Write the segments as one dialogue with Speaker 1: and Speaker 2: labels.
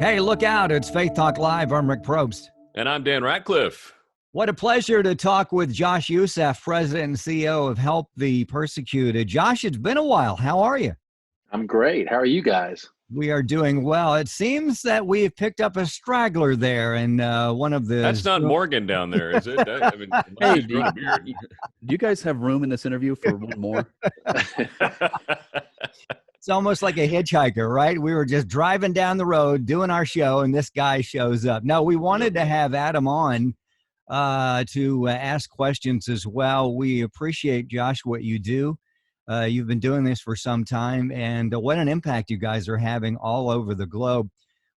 Speaker 1: Hey, look out. It's Faith Talk Live. I'm Rick Probst.
Speaker 2: And I'm Dan Ratcliffe.
Speaker 1: What a pleasure to talk with Josh Youssef, President and CEO of Help the Persecuted. Josh, it's been a while. How are you?
Speaker 3: I'm great. How are you guys?
Speaker 1: We are doing well. It seems that we have picked up a straggler there, and one of the...
Speaker 2: That's not Morgan down there, is it? I mean,
Speaker 4: hey, do you guys have room in this interview for one more?
Speaker 1: It's almost like a hitchhiker, right? We were just driving down the road doing our show, and this guy shows up. No, we wanted to have Adam on to ask questions as well. We appreciate, Josh, what you do. You've been doing this for some time, and what an impact you guys are having all over the globe.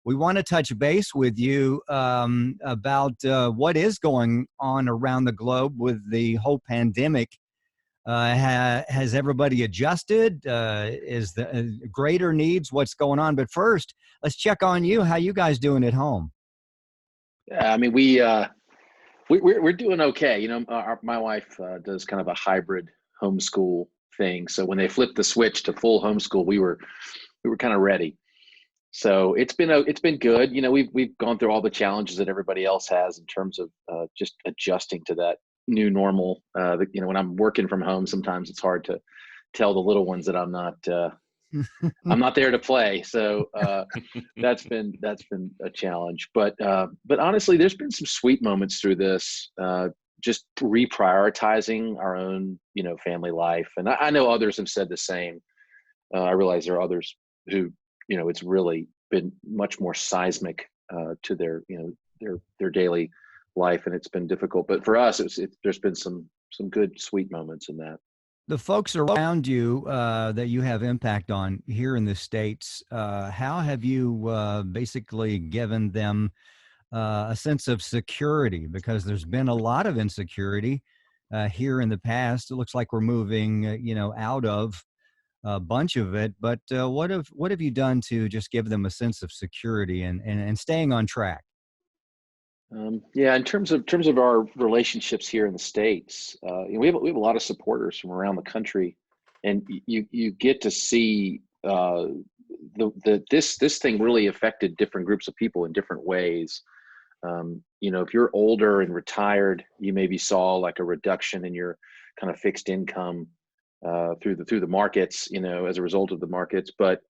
Speaker 1: We want to touch base with you about what is going on around the globe with the whole pandemic. Has everybody adjusted? Is the greater needs? What's going on? But first, let's check on you. How you guys doing at home?
Speaker 3: I mean, we're doing okay. You know, my wife does kind of a hybrid homeschool thing. So when they flipped the switch to full homeschool, we were kind of ready. So it's been good. You know, we've gone through all the challenges that everybody else has in terms of just adjusting to that new normal. You know, when I'm working from home, sometimes it's hard to tell the little ones that I'm not there to play. So that's been a challenge. But honestly, there's been some sweet moments through this. Just reprioritizing our own, you know, family life. And I know others have said the same. I realize there are others who, you know, it's really been much more seismic to their, you know, their daily life, and it's been difficult. But for us, there's been some good, sweet moments in that.
Speaker 1: The folks around you that you have impact on here in the States, how have you basically given them a sense of security? Because there's been a lot of insecurity here in the past. It looks like we're moving, you know, out of a bunch of it. But what have you done to just give them a sense of security and staying on track?
Speaker 3: Yeah, in terms of our relationships here in the States, you know, we have a lot of supporters from around the country, and you get to see this thing really affected different groups of people in different ways. You know, if you're older and retired, you maybe saw like a reduction in your kind of fixed income through the markets, you know, as a result of the markets. But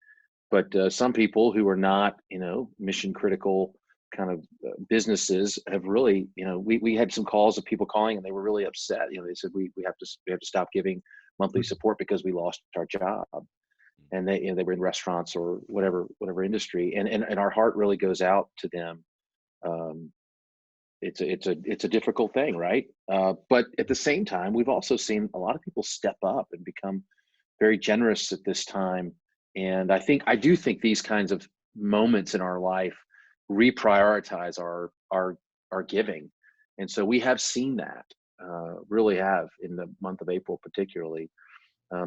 Speaker 3: some people who are not, you know, mission critical kind of businesses have really, you know, we had some calls of people calling, and they were really upset. You know, they said we have to stop giving monthly support because we lost our job. And they, you know, they were in restaurants or whatever industry, and our heart really goes out to them. It's a difficult thing, right? But at the same time, we've also seen a lot of people step up and become very generous at this time. And I do think these kinds of moments in our life reprioritize our giving. And so we have seen that, really have, in the month of April particularly.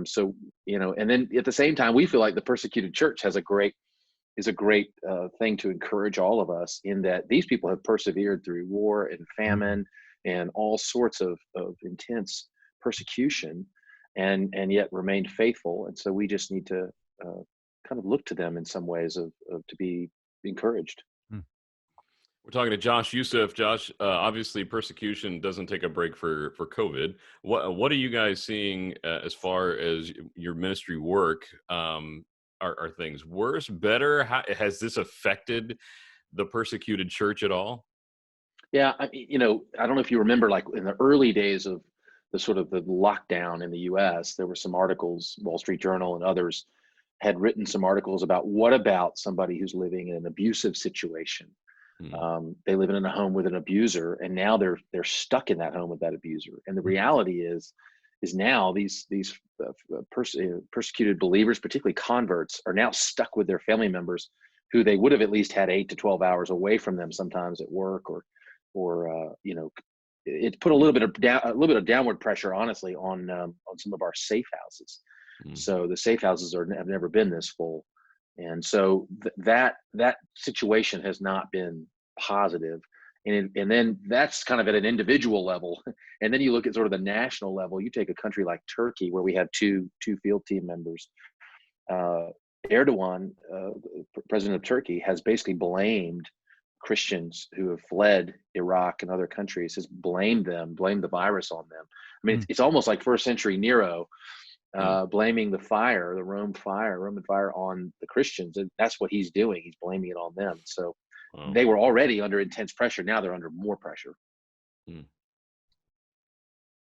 Speaker 3: So, you know, and then at the same time, we feel like the persecuted church is a great thing to encourage all of us, in that these people have persevered through war and famine and all sorts of intense persecution, and yet remained faithful. And so we just need to kind of look to them in some ways to be encouraged.
Speaker 2: We're talking to Josh Youssef. Josh, obviously persecution doesn't take a break for COVID. What are you guys seeing as far as your ministry work? Are things worse, better? Has this affected the persecuted church at all?
Speaker 3: Yeah, you know, I don't know if you remember, like in the early days of the lockdown in the U.S., there were some articles, Wall Street Journal and others had written some articles about what about somebody who's living in an abusive situation. They live in a home with an abuser, and now they're stuck in that home with that abuser. And the reality is now these persecuted believers, particularly converts, are now stuck with their family members who they would have at least had 8 to 12 hours away from them, sometimes at work, or you know, it put a little bit of downward pressure, honestly, on some of our safe houses. So the safe houses have never been this full. And so that situation has not been positive. And then that's kind of at an individual level. And then you look at sort of the national level. You take a country like Turkey, where we have two field team members Erdogan, president of Turkey, has basically blamed Christians who have fled Iraq and other countries, has blamed the virus on them. I mean, it's almost like first century Nero blaming the Roman fire on the Christians. And that's what he's doing. He's blaming it on them. So they were already under intense pressure. Now they're under more pressure.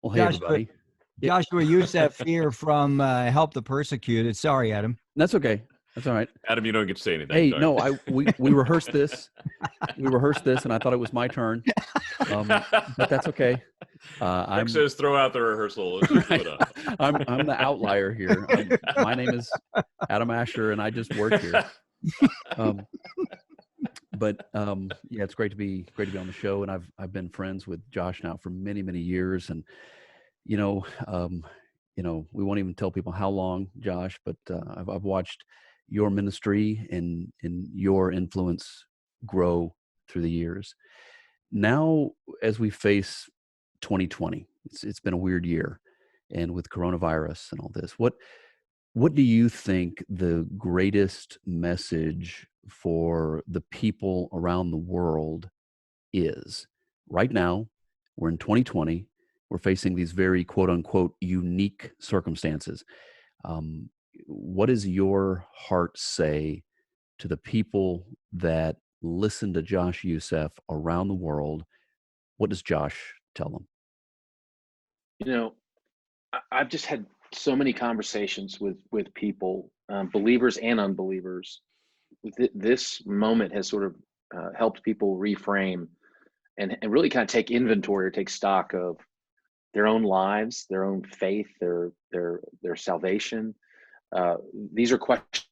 Speaker 4: Well, hey, everybody.
Speaker 1: Joshua Youssef here from Help the Persecuted. Sorry, Adam.
Speaker 4: That's okay. That's all right.
Speaker 2: Adam, you don't get to say anything.
Speaker 4: Hey,
Speaker 2: sorry.
Speaker 4: no, we rehearsed this. We rehearsed this, and I thought it was my turn. But that's okay.
Speaker 2: Rick says throw out the rehearsal.
Speaker 4: I'm the outlier here. My name is Adam Asher, and I just work here. But yeah, it's great to be on the show, and I've been friends with Josh now for many, many years, and we won't even tell people how long, Josh, but I've watched your ministry and your influence grow through the years. Now, as we face 2020, it's been a weird year, and with coronavirus and all this, what do you think the greatest message for the people around the world is? Right now, we're in 2020. We're facing these very quote unquote unique circumstances. What does your heart say to the people that listen to Josh Youssef around the world? What does Josh tell them?
Speaker 3: I've just had so many conversations with people, believers and unbelievers. This moment has sort of helped people reframe and really kind of take inventory or take stock of their own lives, their own faith, their salvation. These are questions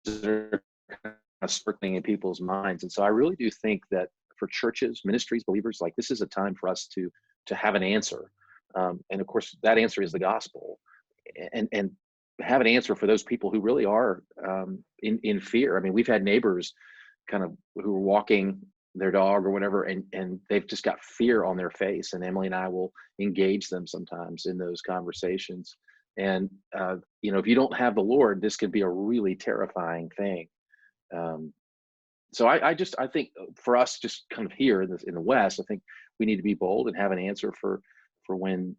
Speaker 3: that are kind of circling in people's minds. And so I really do think that for churches, ministries, believers, like this is a time for us to have an answer. And of course, that answer is the gospel. And have an answer for those people who really are in fear. I mean, we've had neighbors kind of who are walking their dog or whatever, and they've just got fear on their face. And Emily and I will engage them sometimes in those conversations. And, if you don't have the Lord, this could be a really terrifying thing. So I think for us, just kind of here in the West, I think we need to be bold and have an answer for when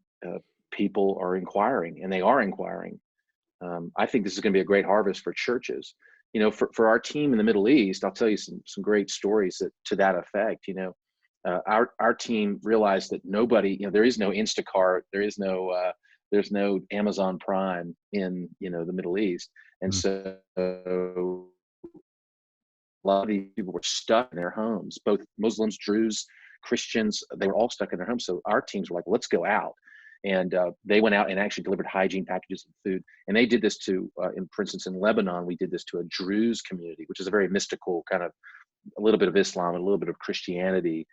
Speaker 3: people are inquiring, and they are inquiring. I think this is going to be a great harvest for churches. For our team in the Middle East, I'll tell you some great stories to that effect. Our team realized that nobody, there is no Instacart, there's no Amazon Prime in the Middle East, and so a lot of these people were stuck in their homes. Both Muslims, Druze, Christians, they were all stuck in their homes. So our teams were like, let's go out. And they went out and actually delivered hygiene packages and food. And they did this for instance, in Lebanon, we did this to a Druze community, which is a very mystical kind of, a little bit of Islam and a little bit of Christianity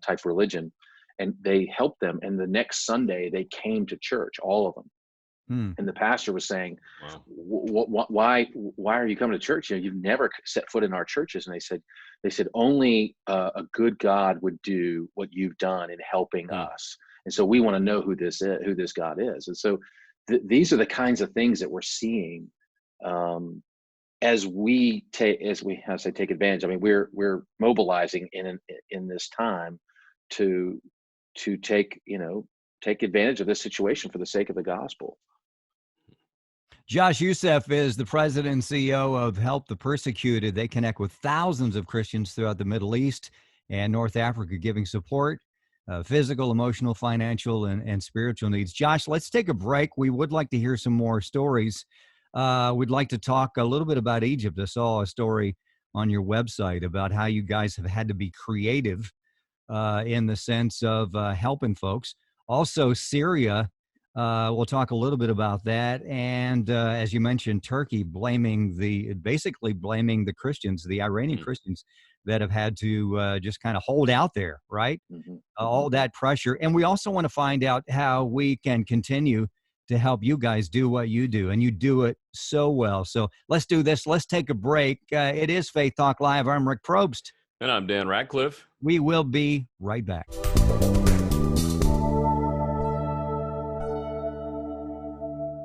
Speaker 3: type religion. And they helped them. And the next Sunday, they came to church, all of them. And the pastor was saying, wow. Why are you coming to church? You've never set foot in our churches. And they said only a good God would do what you've done in helping us. And so we want to know who this God is. And so these are the kinds of things that we're seeing as we take advantage. I mean, we're mobilizing in this time to take advantage of this situation for the sake of the gospel.
Speaker 1: Josh Youssef is the president and CEO of Help the Persecuted. They connect with thousands of Christians throughout the Middle East and North Africa, giving support, physical, emotional, financial, and spiritual needs. Josh, let's take a break. We would like to hear some more stories. We'd like to talk a little bit about Egypt. I saw a story on your website about how you guys have had to be creative in the sense of helping folks. Also, Syria. We'll talk a little bit about that. And as you mentioned, Turkey basically blaming the Christians, the Iranian Christians that have had to just kind of hold out there, right? All that pressure. And we also want to find out how we can continue to help you guys do what you do. And you do it so well. So let's do this. Let's take a break. It is Faith Talk Live. I'm Rick Probst.
Speaker 2: And I'm Dan Ratcliffe.
Speaker 1: We will be right back.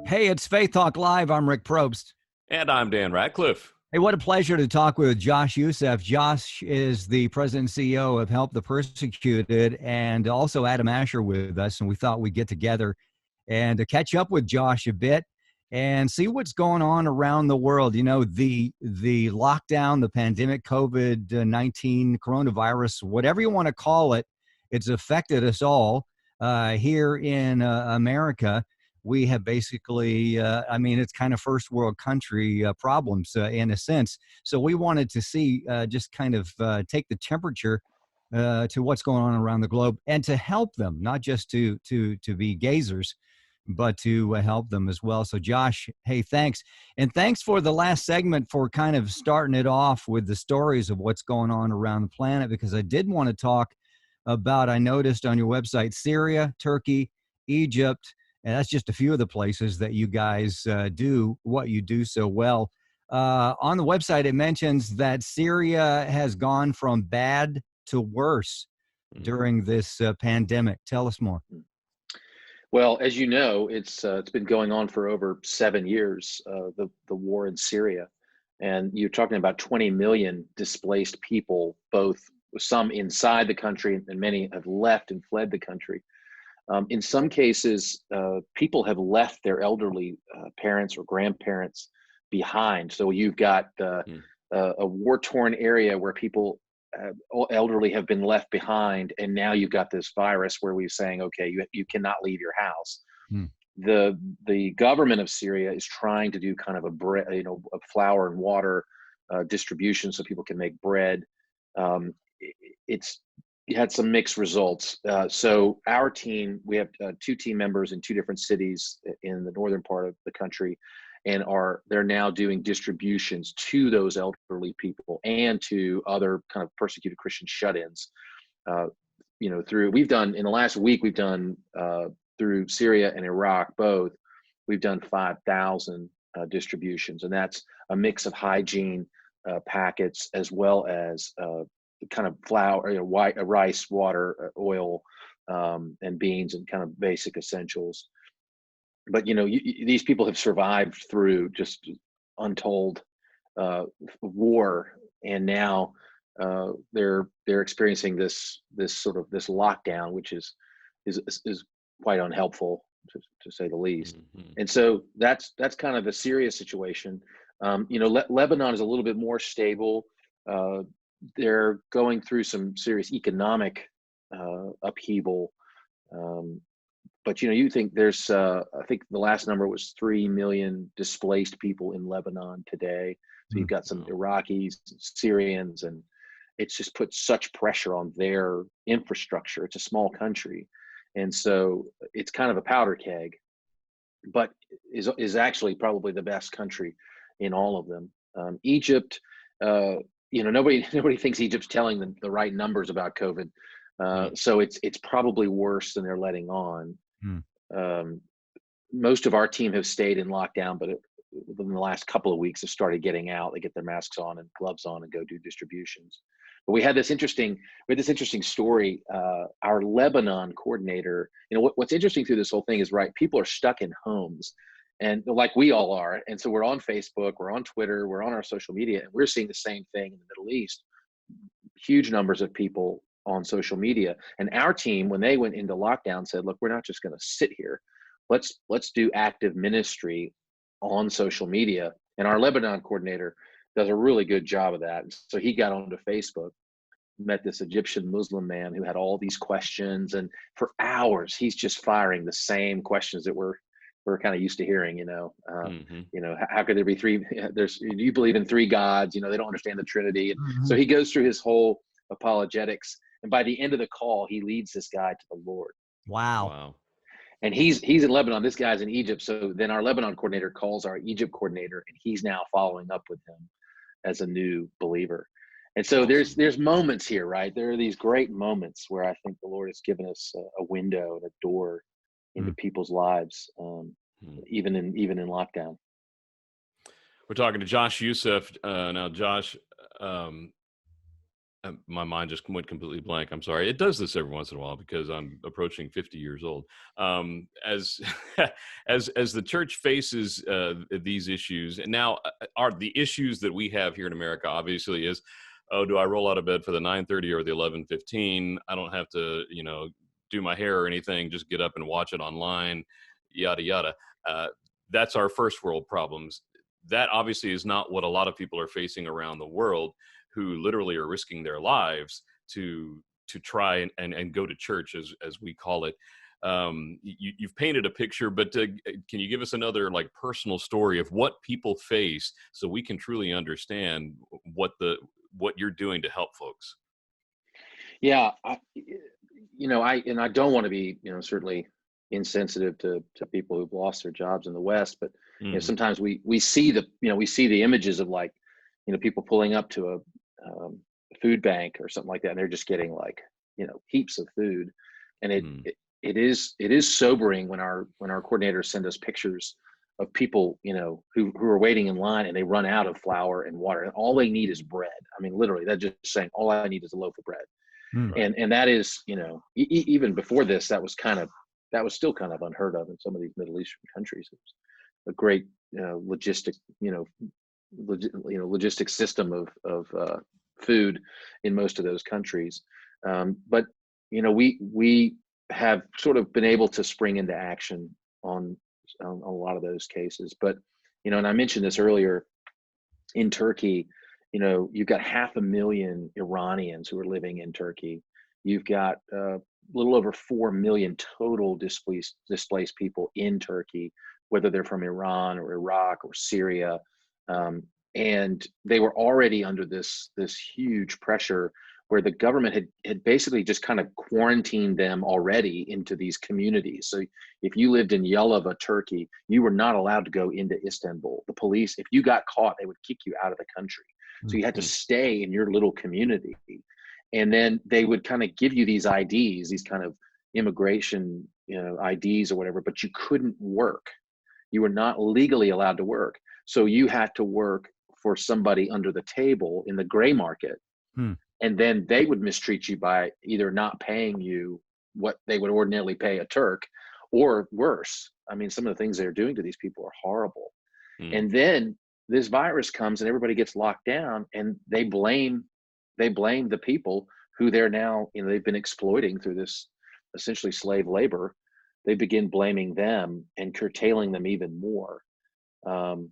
Speaker 1: Hey, it's Faith Talk Live. I'm Rick Probst.
Speaker 2: And I'm Dan Ratcliffe.
Speaker 1: Hey, what a pleasure to talk with Josh Youssef. Josh is the president and CEO of Help the Persecuted, and also Adam Asher with us. And we thought we'd get together and to catch up with Josh a bit and see what's going on around the world. You know, the lockdown, the pandemic, COVID-19, coronavirus, whatever you want to call it, it's affected us all here in America. We have basically, it's kind of first world country problems in a sense. So we wanted to see, just kind of take the temperature to what's going on around the globe and to help them, not just to be gazers, but to help them as well. So Josh, hey, thanks. And thanks for the last segment for kind of starting it off with the stories of what's going on around the planet, because I did want to talk about, I noticed on your website, Syria, Turkey, Egypt, and that's just a few of the places that you guys do what you do so well. On the website, it mentions that Syria has gone from bad to worse during this pandemic. Tell us more.
Speaker 3: Well, as you know, it's been going on for over 7 years, the war in Syria, and you're talking about 20 million displaced people, both some inside the country and many have left and fled the country. In some cases, people have left their elderly parents or grandparents behind. So you've got a war-torn area where people elderly have been left behind, and now you've got this virus where we're saying, okay, you cannot leave your house. The government of Syria is trying to do kind of a flour and water distribution so people can make bread. It's had some mixed results. So our team, we have 2 team members in 2 different cities in the northern part of the country, and they're now doing distributions to those elderly people and to other kind of persecuted Christian shut-ins. We've done in the last week, we've done through Syria and Iraq both, we've done 5,000 distributions, and that's a mix of hygiene packets as well as kind of flour, rice, water, oil, and beans, and kind of basic essentials. But these people have survived through just untold war, and now they're experiencing this lockdown, which is quite unhelpful to say the least. And so that's kind of a serious situation. Lebanon is a little bit more stable. They're going through some serious economic upheaval. But you think there's, I think the last number was 3 million displaced people in Lebanon today. So you've got some Iraqis, Syrians, and it's just put such pressure on their infrastructure. It's a small country, and so it's kind of a powder keg, but is actually probably the best country in all of them. Egypt, nobody thinks Egypt's telling the right numbers about COVID. So it's probably worse than they're letting on. Most of our team have stayed in lockdown, but within the last couple of weeks have started getting out. They get their masks on and gloves on and go do distributions. But we had this interesting story. Our Lebanon coordinator, what's interesting through this whole thing is, right, people are stuck in homes, and like we all are. And so we're on Facebook, we're on Twitter, we're on our social media, and we're seeing the same thing in the Middle East. Huge numbers of people on social media. And our team, when they went into lockdown, said, look, we're not just going to sit here. Let's do active ministry on social media. And our Lebanon coordinator does a really good job of that. So he got onto Facebook, met this Egyptian Muslim man who had all these questions, and for hours he's just firing the same questions that we're kind of used to hearing. How could there be three? Do you believe in 3 gods? They don't understand the Trinity. And so he goes through his whole apologetics, and by the end of the call, he leads this guy to the Lord.
Speaker 1: Wow.
Speaker 3: And he's in Lebanon. This guy's in Egypt. So then our Lebanon coordinator calls our Egypt coordinator, and he's now following up with him as a new believer. And so there's moments here, right? There are these great moments where I think the Lord has given us a window and a door into people's lives, even in lockdown.
Speaker 2: We're talking to Josh Youssef now. Josh, my mind just went completely blank. I'm sorry. It does this every once in a while because I'm approaching 50 years old. As as the church faces these issues, and now are the issues that we have here in America obviously is, oh, do I roll out of bed for the 9:30 or the 11:15? I don't have to, do my hair or anything. Just get up and watch it online, yada yada. That's our first world problems. That obviously is not what a lot of people are facing around the world, who literally are risking their lives to try and go to church, as we call it. You've painted a picture, but can you give us another like personal story of what people face so we can truly understand what you're doing to help folks?
Speaker 3: Yeah, I don't want to be, certainly insensitive to people who've lost their jobs in the West, but
Speaker 2: Mhm.
Speaker 3: sometimes we see the images of, like, people pulling up to a food bank or something like that, and they're just getting, like, heaps of food, and
Speaker 2: Mm.
Speaker 3: it is sobering when our coordinators send us pictures of people, who are waiting in line, and they run out of flour and water, and all they need is bread. I mean, literally, they're just saying, all I need is a loaf of bread.
Speaker 1: Hmm.
Speaker 2: Right.
Speaker 3: And that is, even before this, that was still kind of unheard of in some of these Middle Eastern countries. It was a great logistic logistic system of food in most of those countries. But we have sort of been able to spring into action on a lot of those cases. But and I mentioned this earlier, in Turkey, you've got 500,000 Iranians who are living in Turkey. You've got a little over 4 million total displaced people in Turkey, whether they're from Iran or Iraq or Syria. Um, and they were already under this huge pressure, where the government had basically just kind of quarantined them already into these communities. So if you lived in Yalova, Turkey, you were not allowed to go into Istanbul. The police, if you got caught, they would kick you out of the country. So you had to
Speaker 2: Mm.
Speaker 3: stay in your little community. And then they would kind of give you these IDs, these kind of immigration, IDs or whatever, but you couldn't work. You were not legally allowed to work. So you had to work for somebody under the table in the gray market.
Speaker 1: Hmm.
Speaker 3: And then they would mistreat you by either not paying you what they would ordinarily pay a Turk, or worse. I mean, some of the things they're doing to these people are horrible.
Speaker 2: Mm.
Speaker 3: And then this virus comes and everybody gets locked down, and they blame the people who they're now, they've been exploiting through this essentially slave labor. They begin blaming them and curtailing them even more. Um,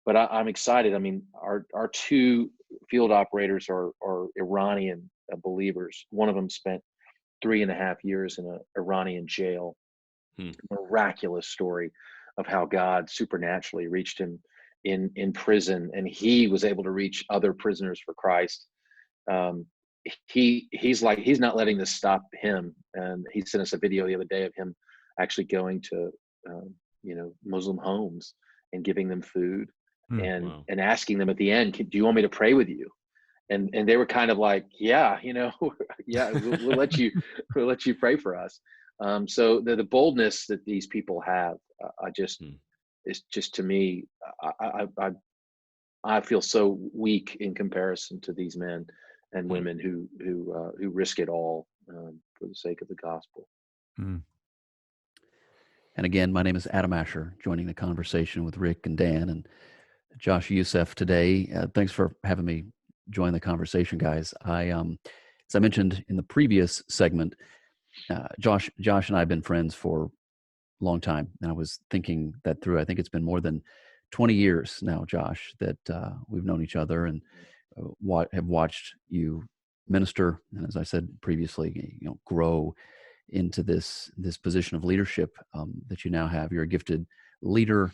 Speaker 3: but I'm excited. I mean, our two field operators are Iranian believers. One of them spent 3.5 years in an Iranian jail.
Speaker 2: Mm.
Speaker 3: Miraculous story of how God supernaturally reached him in prison, and he was able to reach other prisoners for Christ. Um, he's not letting this stop him, and he sent us a video the other day of him actually going to Muslim homes and giving them food,
Speaker 1: Hmm.
Speaker 3: and
Speaker 2: Wow.
Speaker 3: asking them at the end, do you want me to pray with you? And they were kind of like, yeah, yeah, we'll let you pray for us. So the boldness that these people have, I just
Speaker 2: Mm.
Speaker 3: is just, to me, I feel so weak in comparison to these men and
Speaker 2: Mm.
Speaker 3: women who risk it all, for the sake of the gospel.
Speaker 1: Hmm.
Speaker 4: And again, my name is Adam Asher, joining the conversation with Rick and Dan and Josh Youssef today. Thanks for having me join the conversation, guys. As I mentioned in the previous segment, Josh and I have been friends for a long time, and I was thinking that through. I think it's been more than 20 years now, Josh, that we've known each other, and have watched you minister, and as I said previously, grow into this position of leadership that you now have. You're a gifted leader,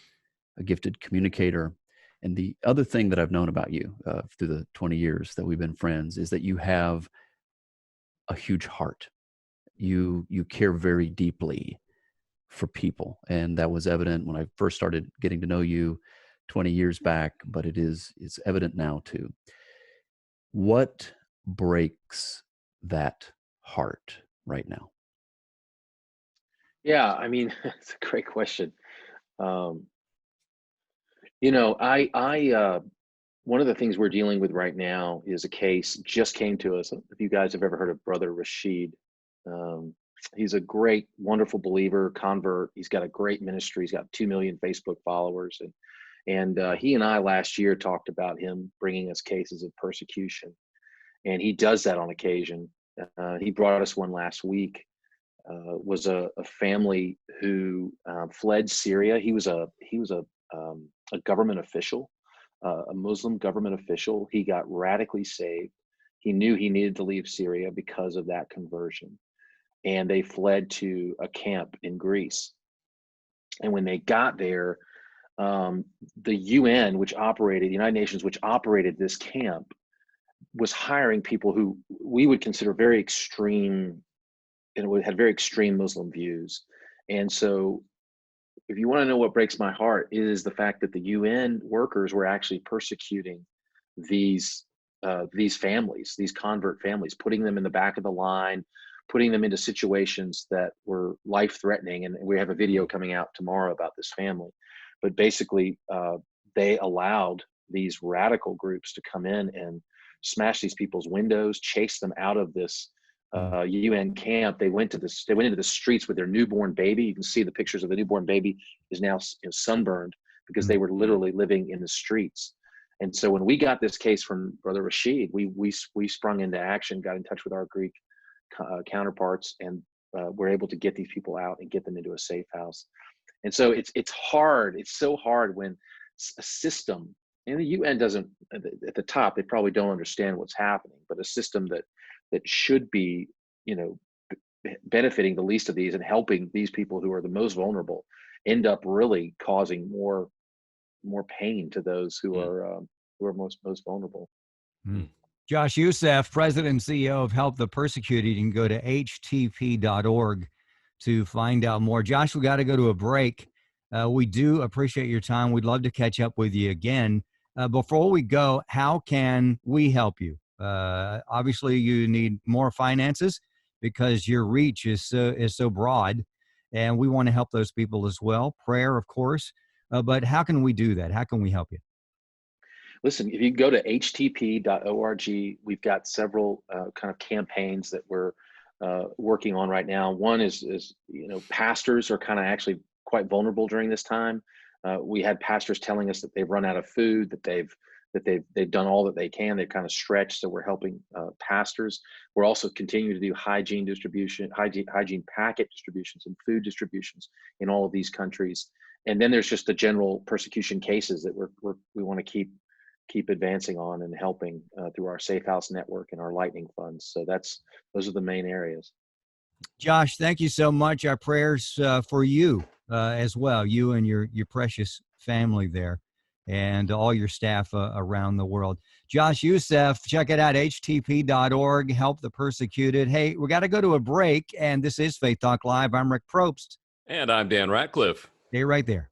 Speaker 4: a gifted communicator. And the other thing that I've known about you through the 20 years that we've been friends is that you have a huge heart. You care very deeply for people, and that was evident when I first started getting to know you 20 years back, but it's evident now too. What breaks that heart right now?
Speaker 3: Yeah, I mean, it's a great question. Um, I one of the things we're dealing with right now is a case just came to us. If you guys have ever heard of Brother Rashid, um, he's a great, wonderful believer, convert. He's got a great ministry. He's got 2 million Facebook followers, and he and I last year talked about him bringing us cases of persecution, and he does that on occasion. He brought us one last week. Was a family who fled Syria. He was a government official, a Muslim government official. He got radically saved. He knew he needed to leave Syria because of that conversion, and they fled to a camp in Greece. And when they got there, the UN, which operated the United Nations, which operated this camp, was hiring people who we would consider very extreme, and had very extreme Muslim views. And so, if you want to know what breaks my heart, is the fact that the UN workers were actually persecuting these families, these convert families, putting them in the back of the line, putting them into situations that were life-threatening. And we have a video coming out tomorrow about this family. But basically, they allowed these radical groups to come in and smash these people's windows, chase them out of this UN camp. They went into the streets with their newborn baby. You can see the pictures of the newborn baby is now sunburned because they were literally living in the streets. And so when we got this case from Brother Rashid, we sprung into action, got in touch with our Greek counterparts, and were able to get these people out and get them into a safe house. And so it's hard. It's so hard when a system, and the UN doesn't, at the top, they probably don't understand what's happening, but a system that should be, benefiting the least of these and helping these people who are the most vulnerable, end up really causing more pain to those who are most vulnerable.
Speaker 1: Josh Youssef, President and CEO of Help the Persecuted. You can go to htp.org to find out more. Josh, we got to go to a break. We do appreciate your time. We'd love to catch up with you again. Before we go, how can we help you? Obviously, you need more finances because your reach is so broad, and we want to help those people as well. Prayer, of course, but how can we do that? How can we help you?
Speaker 3: Listen, if you go to htp.org, we've got several kind of campaigns that we're working on right now. One is pastors are kind of actually quite vulnerable during this time. We had pastors telling us that they've run out of food, that they've done all that they can. They've kind of stretched, so we're helping pastors. We're also continuing to do hygiene packet distributions and food distributions in all of these countries. And then there's just the general persecution cases that we want to keep advancing on and helping through our Safe House network and our Lightning funds. So those are the main areas.
Speaker 1: Josh, thank you so much. Our prayers for you as well, you and your precious family there, and all your staff around the world. Josh Youssef, check it out, htp.org, Help the Persecuted. Hey, we got to go to a break, and this is Faith Talk Live. I'm Rick Probst.
Speaker 2: And I'm Dan Ratcliffe.
Speaker 1: Stay right there.